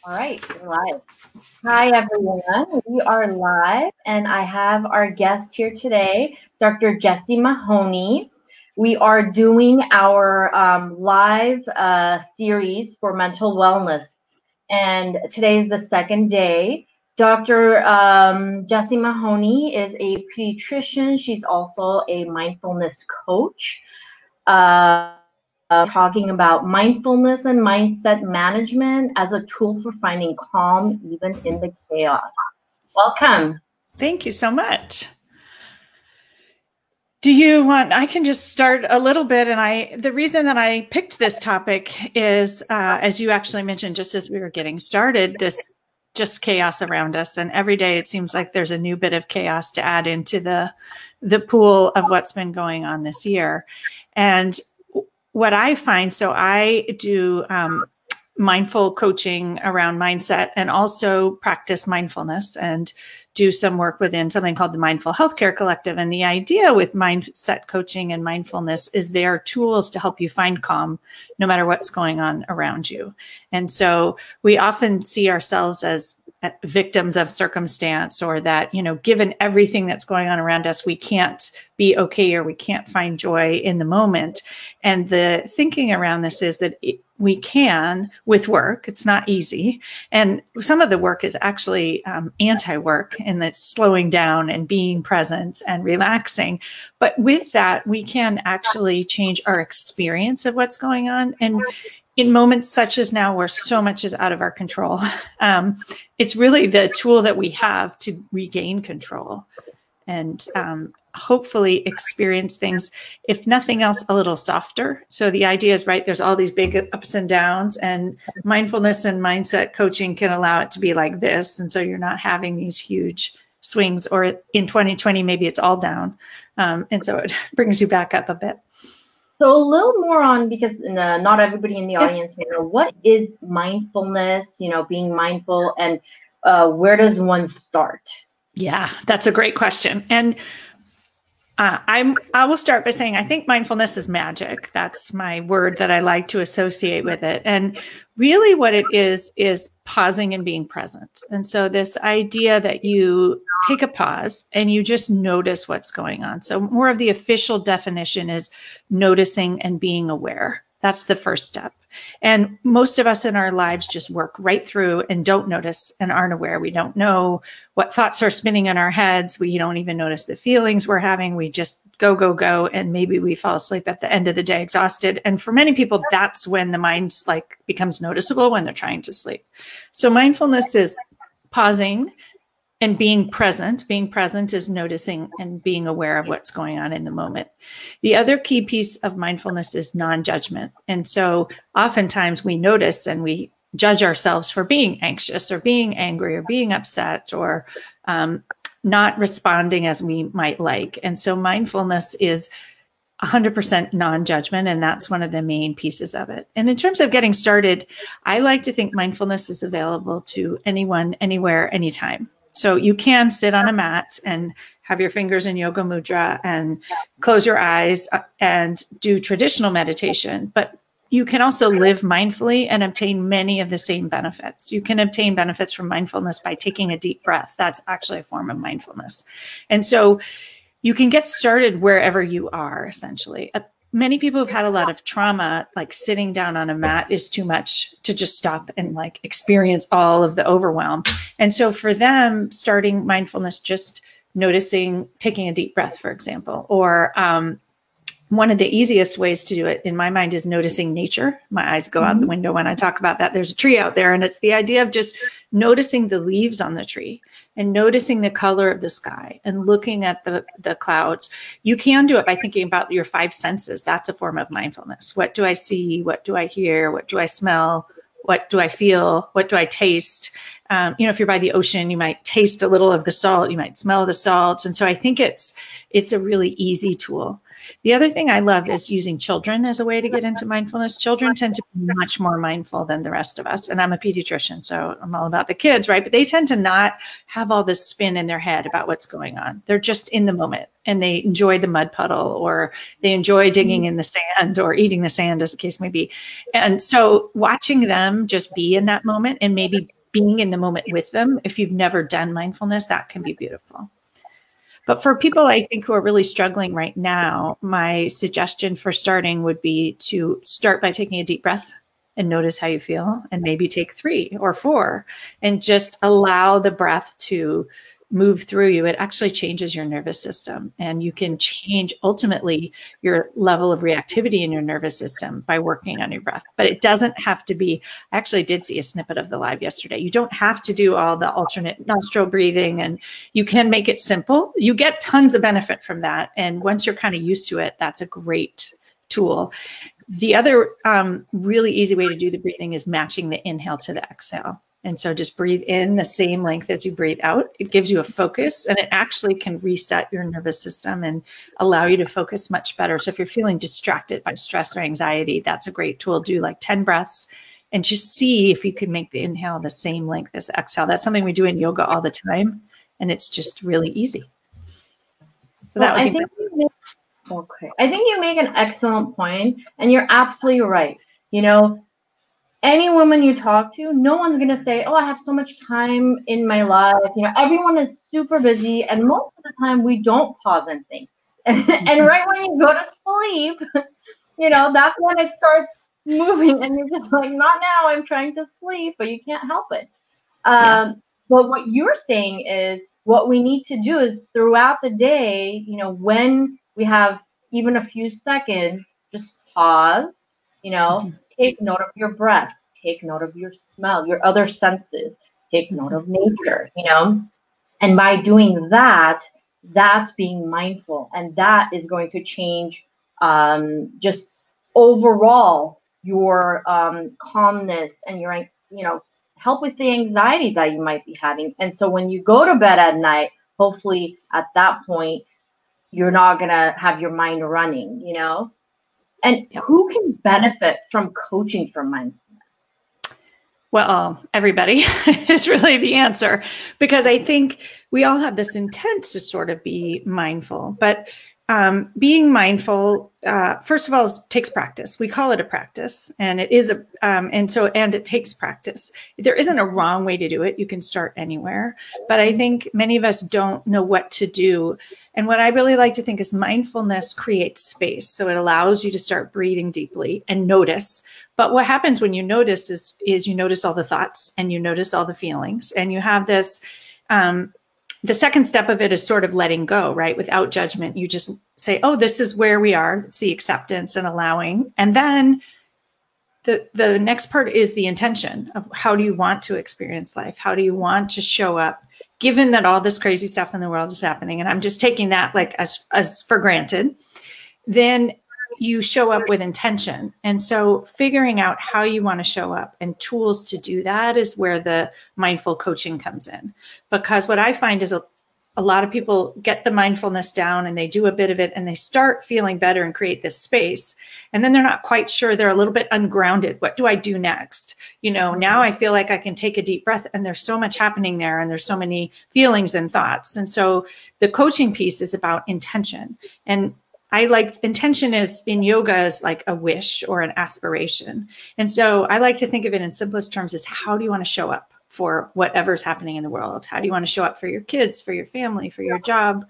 All right, we're live. Hi, everyone. We are live, and I have our guest here today, Dr. Jessie Mahoney. We are doing our live series for mental wellness, and today is the second day. Dr. Jessie Mahoney is a pediatrician. She's also a mindfulness coach. Talking about mindfulness and mindset management as a tool for finding calm even in the chaos. Welcome. Thank you so much. Do you want, I can just start a little bit. And the reason that I picked this topic is, as you actually mentioned, just as we were getting started, this just chaos around us. And every day it seems like there's a new bit of chaos to add into the pool of what's been going on this year. And what I find, so I do mindful coaching around mindset and also practice mindfulness and do some work within something called the Mindful Healthcare Collective. And the idea with mindset coaching and mindfulness is they are tools to help you find calm no matter what's going on around you. And so we often see ourselves as victims of circumstance, or that, you know, given everything that's going on around us, we can't be okay or we can't find joy in the moment. And the thinking around this is that we can with work. It's not easy. And some of the work is actually anti-work, and that's slowing down and being present and relaxing. But with that, we can actually change our experience of what's going on. And in moments such as now, where so much is out of our control, it's really the tool that we have to regain control and hopefully experience things, if nothing else, a little softer. So the idea is, right, there's all these big ups and downs, and mindfulness and mindset coaching can allow it to be like this. And so you're not having these huge swings, or in 2020, maybe it's all down. And so it brings you back up a bit. So a little more on, because not everybody in the audience may know, what is mindfulness, being mindful, and where does one start? Yeah, that's a great question. And I will start by saying I think mindfulness is magic. That's my word that I like to associate with it. And really what it is pausing and being present. And so this idea that you take a pause and you just notice what's going on. So more of the official definition is noticing and being aware. That's the first step. And most of us in our lives just work right through and don't notice and aren't aware. We don't know what thoughts are spinning in our heads. We don't even notice the feelings we're having. We just go, go, go. And maybe we fall asleep at the end of the day exhausted. And for many people, that's when the mind becomes noticeable, when they're trying to sleep. So mindfulness is pausing and being present. Being present is noticing and being aware of what's going on in the moment. The other key piece of mindfulness is non-judgment. And so oftentimes we notice and we judge ourselves for being anxious or being angry or being upset or not responding as we might like. And so mindfulness is 100% non-judgment, and that's one of the main pieces of it. And in terms of getting started, I like to think mindfulness is available to anyone, anywhere, anytime. So you can sit on a mat and have your fingers in yoga mudra and close your eyes and do traditional meditation, but you can also live mindfully and obtain many of the same benefits. You can obtain benefits from mindfulness by taking a deep breath. That's actually a form of mindfulness. And so you can get started wherever you are, essentially. Many people who've had a lot of trauma, like sitting down on a mat is too much to just stop and experience all of the overwhelm. And so for them, starting mindfulness, just noticing, taking a deep breath, for example, or one of the easiest ways to do it in my mind is noticing nature. My eyes go out the window when I talk about that. There's a tree out there, and it's the idea of just noticing the leaves on the tree and noticing the color of the sky and looking at the clouds. You can do it by thinking about your five senses. That's a form of mindfulness. What do I see? What do I hear? What do I smell? What do I feel? What do I taste? If you're by the ocean, you might taste a little of the salt. You might smell the salts. And so I think it's a really easy tool. The other thing I love is using children as a way to get into mindfulness. Children tend to be much more mindful than the rest of us. And I'm a pediatrician, so I'm all about the kids, right? But they tend to not have all this spin in their head about what's going on. They're just in the moment, and they enjoy the mud puddle, or they enjoy digging in the sand or eating the sand, as the case may be. And so watching them just be in that moment and maybe being in the moment with them. If you've never done mindfulness, that can be beautiful. But for people, I think, who are really struggling right now, my suggestion for starting would be to start by taking a deep breath and notice how you feel, and maybe take 3 or 4 and just allow the breath to move through you. It actually changes your nervous system, and you can change ultimately your level of reactivity in your nervous system by working on your breath. But it doesn't have to be, I actually did see a snippet of the live yesterday. You don't have to do all the alternate nostril breathing, and you can make it simple. You get tons of benefit from that. And once you're kind of used to it, that's a great tool. The other really easy way to do the breathing is matching the inhale to the exhale. And so just breathe in the same length as you breathe out. It gives you a focus, and it actually can reset your nervous system and allow you to focus much better. So if you're feeling distracted by stress or anxiety, that's a great tool. Do like 10 breaths and just see if you can make the inhale the same length as the exhale. That's something we do in yoga all the time, and it's just really easy. So that would be okay. I think you make an excellent point, and you're absolutely right. You know, any woman you talk to, no one's going to say, oh, I have so much time in my life. You know, everyone is super busy, and most of the time we don't pause and think. And right when you go to sleep, you know, that's when it starts moving, and you're just like, not now, I'm trying to sleep, but you can't help it. But what you're saying is what we need to do is throughout the day, you know, when we have even a few seconds, just pause, you know, take note of your breath, take note of your smell, your other senses, take note of nature, you know, and by doing that, that's being mindful, and that is going to change just overall your calmness and your, you know, help with the anxiety that you might be having. And so when you go to bed at night, hopefully at that point, you're not going to have your mind running, you know? And who can benefit from coaching for mindfulness? Well, everybody is really the answer, because I think we all have this intent to sort of be mindful, but being mindful, first of all, takes practice. We call it a practice, and it is and it takes practice. There isn't a wrong way to do it. You can start anywhere, but I think many of us don't know what to do. And what I really like to think is mindfulness creates space. So it allows you to start breathing deeply and notice. But what happens when you notice is you notice all the thoughts, and you notice all the feelings, and you have this, the second step of it is sort of letting go, right? Without judgment, you just say, oh, this is where we are. It's the acceptance and allowing. And then the next part is the intention of how do you want to experience life? How do you want to show up, given that all this crazy stuff in the world is happening? And I'm just taking that like as for granted. Then you show up with intention. And so figuring out how you want to show up and tools to do that is where the mindful coaching comes in. Because what I find is a lot of people get the mindfulness down, and they do a bit of it, and they start feeling better and create this space. And then they're not quite sure. They're a little bit ungrounded. What do I do next? You know, now I feel like I can take a deep breath, and there's so much happening there, and there's so many feelings and thoughts. And so the coaching piece is about intention. And I like intention is in yoga as like a wish or an aspiration. And so I like to think of it in simplest terms as how do you want to show up for whatever's happening in the world? How do you want to show up for your kids, for your family, for your job,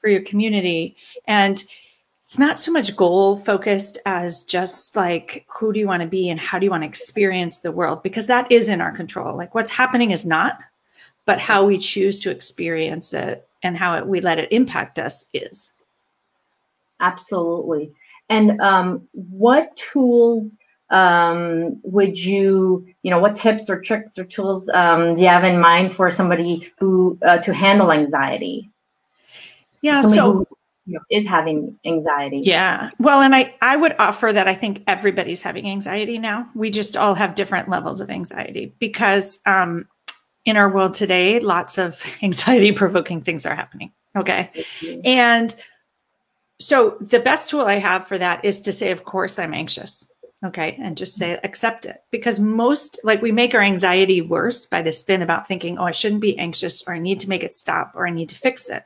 for your community? And it's not so much goal focused as just like, who do you want to be and how do you want to experience the world? Because that is in our control. Like what's happening is not, but how we choose to experience it and how we let it impact us is. Absolutely. And what tools would you know, what tips or tricks or tools do you have in mind for somebody who to handle anxiety? Yeah, somebody who is having anxiety. Yeah. Well, and I would offer that I think everybody's having anxiety now. We just all have different levels of anxiety because in our world today, lots of anxiety provoking things are happening. Okay. And so the best tool I have for that is to say, of course, I'm anxious. Okay. And just say, accept it. Because we make our anxiety worse by the spin about thinking, oh, I shouldn't be anxious, or I need to make it stop, or I need to fix it.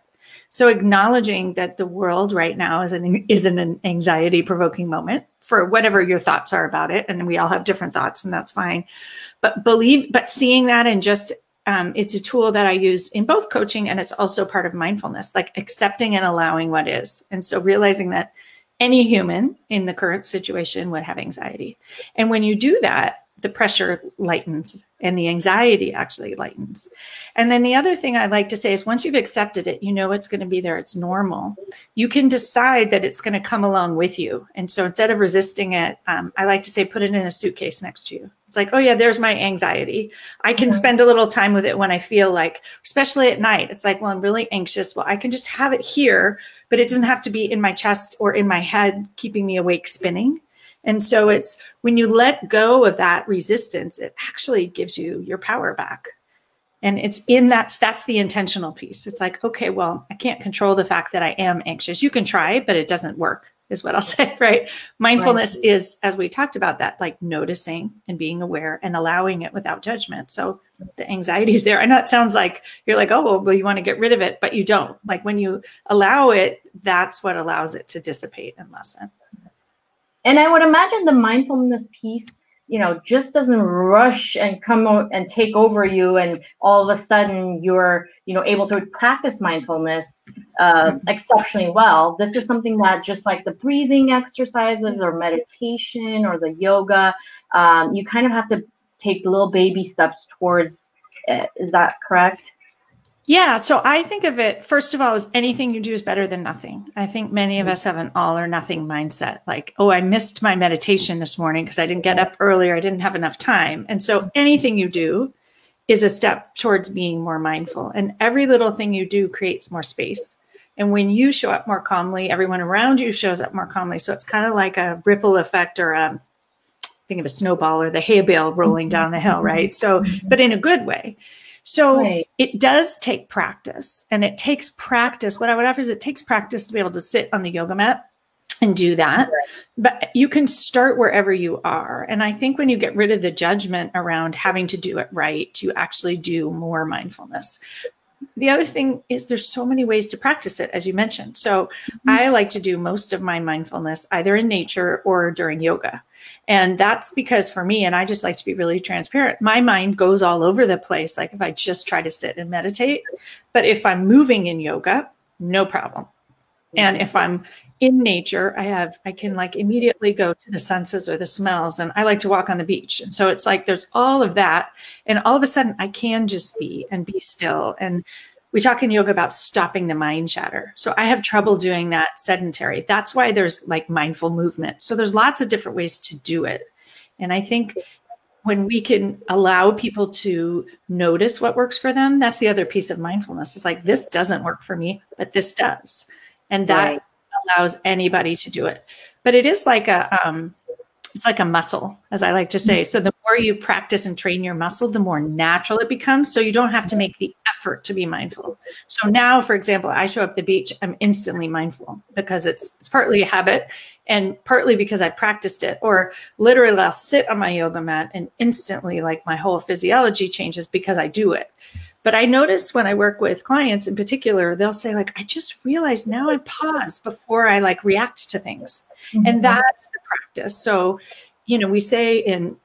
So acknowledging that the world right now is an anxiety provoking moment for whatever your thoughts are about it. And we all have different thoughts, and that's fine. But seeing that, and just, it's a tool that I use in both coaching, and it's also part of mindfulness, like accepting and allowing what is. And so realizing that any human in the current situation would have anxiety. And when you do that, the pressure lightens and the anxiety actually lightens. And then the other thing I like to say is, once you've accepted it, you know it's going to be there, it's normal. You can decide that it's going to come along with you. And so instead of resisting it, I like to say, put it in a suitcase next to you. It's like, oh yeah, there's my anxiety. I can spend a little time with it when I feel like, especially at night, it's like, well, I'm really anxious. Well, I can just have it here, but it doesn't have to be in my chest or in my head, keeping me awake spinning. And so it's when you let go of that resistance, it actually gives you your power back. And it's that's the intentional piece. It's like, okay, well, I can't control the fact that I am anxious. You can try, but it doesn't work, is what I'll say, right? Mindfulness is, as we talked about, that like noticing and being aware and allowing it without judgment. So the anxiety is there. I know it sounds like you're like, oh, well, you want to get rid of it, but you don't. Like when you allow it, that's what allows it to dissipate and lessen. And I would imagine the mindfulness piece, just doesn't rush and come out and take over you, and all of a sudden you're, able to practice mindfulness exceptionally well. This is something that, just like the breathing exercises or meditation or the yoga, you kind of have to take little baby steps towards it. Is that correct? Yeah. So I think of it, first of all, as anything you do is better than nothing. I think many of us have an all or nothing mindset. Like, oh, I missed my meditation this morning because I didn't get up earlier. I didn't have enough time. And so anything you do is a step towards being more mindful. And every little thing you do creates more space. And when you show up more calmly, everyone around you shows up more calmly. So it's kind of like a ripple effect, or think of a snowball or the hay bale rolling down the hill, right? So, but in a good way. So It does take practice, and it takes practice. What I would offer is it takes practice to be able to sit on the yoga mat and do that. Right. But you can start wherever you are. And I think when you get rid of the judgment around having to do it right, you actually do more mindfulness. The other thing is there's so many ways to practice it, as you mentioned. So I like to do most of my mindfulness either in nature or during yoga. And that's because for me, and I just like to be really transparent, my mind goes all over the place. Like if I just try to sit and meditate, but if I'm moving in yoga, no problem. And if I'm in nature, I can like immediately go to the senses or the smells, and I like to walk on the beach. And so it's like, there's all of that. And all of a sudden I can just be and be still. And we talk in yoga about stopping the mind chatter. So I have trouble doing that sedentary. That's why there's like mindful movement. So there's lots of different ways to do it. And I think when we can allow people to notice what works for them, that's the other piece of mindfulness. It's like, this doesn't work for me, but this does. And that allows anybody to do it. But it is like it's like a muscle, as I like to say. So the more you practice and train your muscle, the more natural it becomes. So you don't have to make the effort to be mindful. So now, for example, I show up at the beach, I'm instantly mindful because it's partly a habit and partly because I practiced it. Or literally I'll sit on my yoga mat and instantly like my whole physiology changes because I do it. But I notice when I work with clients in particular, they'll say like, I just realized now I pause before I like react to things. And that's the practice. So, we say in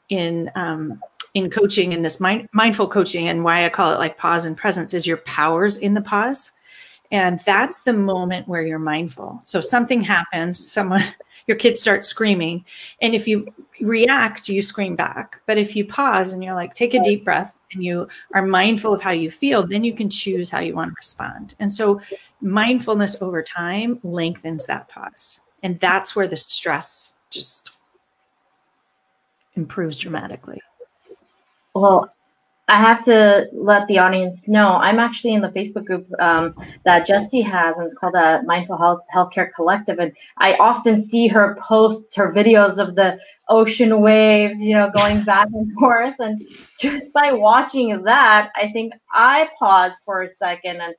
coaching, in this mindful coaching, and why I call it like pause and presence is your power's in the pause. And that's the moment where you're mindful. So something happens, your kid starts screaming. And if you react, you scream back. But if you pause and you're like, take a deep breath and you are mindful of how you feel, then you can choose how you want to respond. And so mindfulness over time lengthens that pause. And that's where the stress just improves dramatically. Well, I have to let the audience know, I'm actually in the Facebook group that Jessie has, and it's called the Mindful Healthcare Collective. And I often see her posts, her videos of the ocean waves, going back and forth. And just by watching that, I think I pause for a second and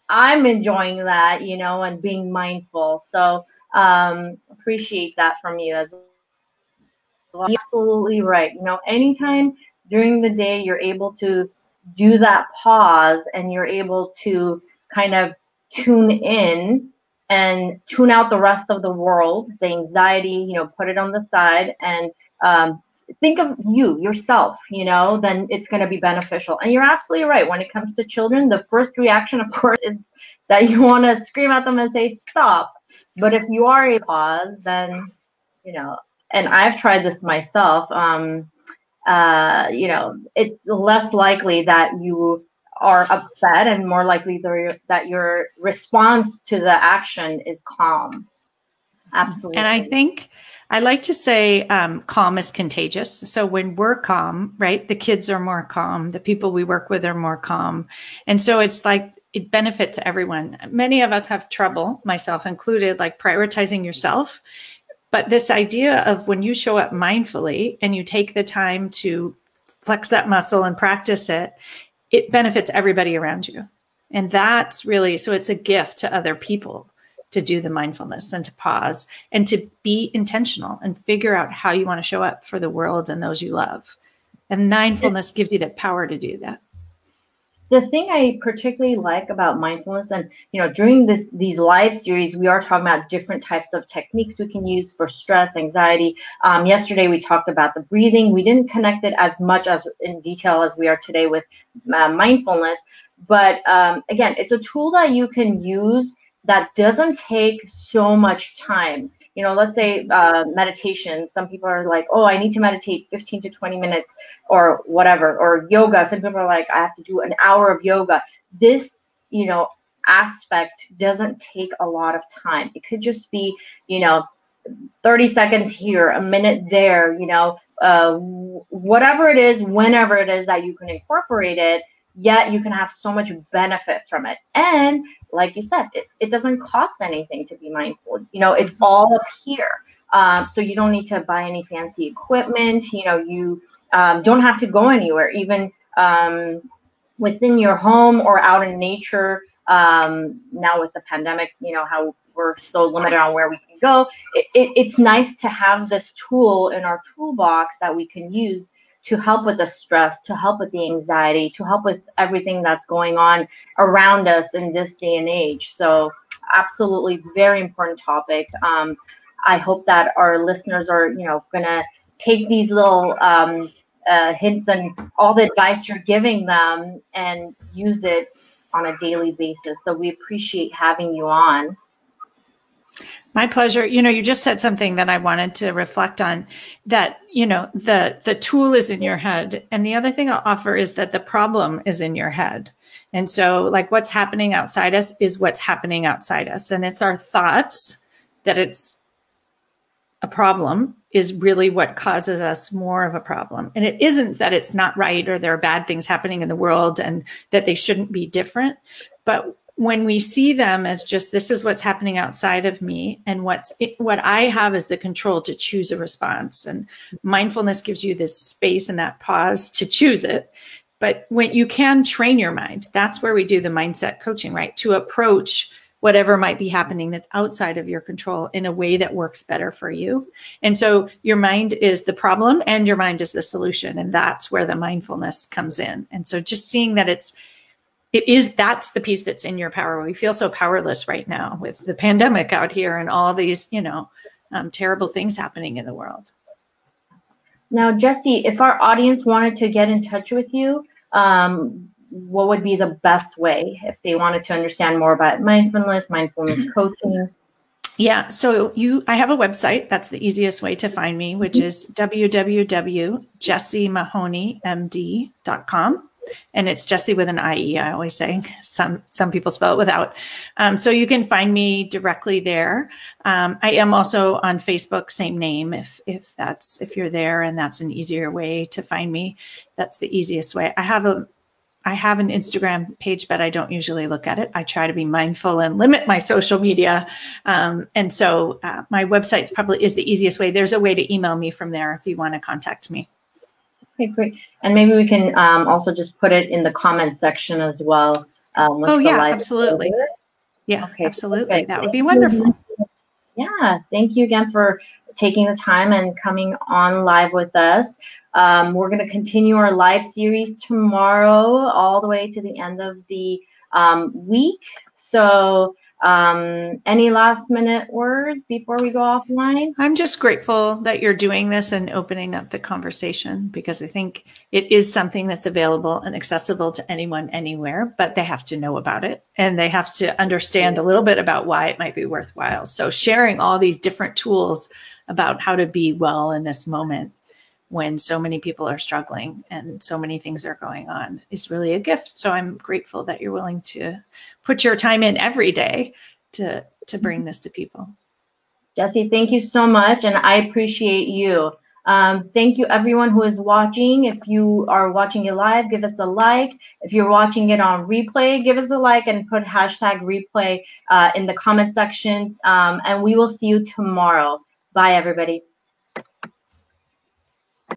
I'm enjoying that, and being mindful. So appreciate that from you as well. You're absolutely right. Anytime during the day you're able to do that pause and you're able to kind of tune in and tune out the rest of the world, the anxiety, put it on the side, and think of yourself, then it's going to be beneficial. And you're absolutely right. When it comes to children, the first reaction, of course, is that you want to scream at them and say, stop. But if you are a pause, then, and I've tried this myself, it's less likely that you are upset and more likely that your response to the action is calm. Absolutely. And I think I like to say calm is contagious. So when we're calm, right, the kids are more calm, the people we work with are more calm. And so it's like it benefits everyone. Many of us have trouble, myself included, like prioritizing yourself. But this idea of when you show up mindfully and you take the time to flex that muscle and practice it, it benefits everybody around you. And that's really, so it's a gift to other people to do the mindfulness and to pause and to be intentional and figure out how you want to show up for the world and those you love. And mindfulness gives you the power to do that. The thing I particularly like about mindfulness, and during these live series, we are talking about different types of techniques we can use for stress, anxiety. Yesterday we talked about the breathing. We didn't connect it as much as in detail as we are today with mindfulness. But again, it's a tool that you can use that doesn't take so much time. Let's say meditation. Some people are like, oh, I need to meditate 15 to 20 minutes or whatever, or yoga. Some people are like, I have to do an hour of yoga. This, aspect doesn't take a lot of time. It could just be, 30 seconds here, a minute there, whatever it is, whenever it is that you can incorporate it, yet you can have so much benefit from it. And like you said, it doesn't cost anything to be mindful. It's all up here. So you don't need to buy any fancy equipment. You don't have to go anywhere, even within your home or out in nature. Now with the pandemic, how we're so limited on where we can go. It's nice to have this tool in our toolbox that we can use to help with the stress, to help with the anxiety, to help with everything that's going on around us in this day and age. So absolutely very important topic. I hope that our listeners are, going to take these little hints and all the advice you're giving them and use it on a daily basis. So we appreciate having you on. My pleasure. You just said something that I wanted to reflect on, that, the tool is in your head. And the other thing I'll offer is that the problem is in your head. And so like what's happening outside us is what's happening outside us. And it's our thoughts that it's a problem is really what causes us more of a problem. And it isn't that it's not right or there are bad things happening in the world and that they shouldn't be different. But when we see them as just, this is what's happening outside of me, and what I have is the control to choose a response. And mindfulness gives you this space and that pause to choose it. But when you can train your mind, that's where we do the mindset coaching, right? To approach whatever might be happening that's outside of your control in a way that works better for you. And so your mind is the problem and your mind is the solution. And that's where the mindfulness comes in. And so just seeing that that's the piece that's in your power. We feel so powerless right now with the pandemic out here and all these, terrible things happening in the world. Now, Jessie, if our audience wanted to get in touch with you, what would be the best way if they wanted to understand more about mindfulness coaching? Yeah. So I have a website. That's the easiest way to find me, which is www.jessiemahoney.com. And it's Jessie with an IE, I always say. Some people spell it without. So you can find me directly there. I am also on Facebook, same name. If you're there and that's an easier way to find me, that's the easiest way. I have an Instagram page, but I don't usually look at it. I try to be mindful and limit my social media. And so my website probably is the easiest way. There's a way to email me from there if you want to contact me. Okay, great. And maybe we can also just put it in the comment section as well. Absolutely. Server. Yeah, okay, absolutely. Okay. That would be wonderful. Yeah, thank you again for taking the time and coming on live with us. We're going to continue our live series tomorrow all the way to the end of the week. So any last minute words before we go offline? I'm just grateful that you're doing this and opening up the conversation, because I think it is something that's available and accessible to anyone, anywhere, but they have to know about it and they have to understand a little bit about why it might be worthwhile. So sharing all these different tools about how to be well in this moment when so many people are struggling and so many things are going on is really a gift. So I'm grateful that you're willing to put your time in every day to bring this to people. Jessie, thank you so much, and I appreciate you. Thank you, everyone who is watching. If you are watching it live, give us a like. If you're watching it on replay, give us a like and put hashtag replay in the comment section. And we will see you tomorrow. Bye, everybody.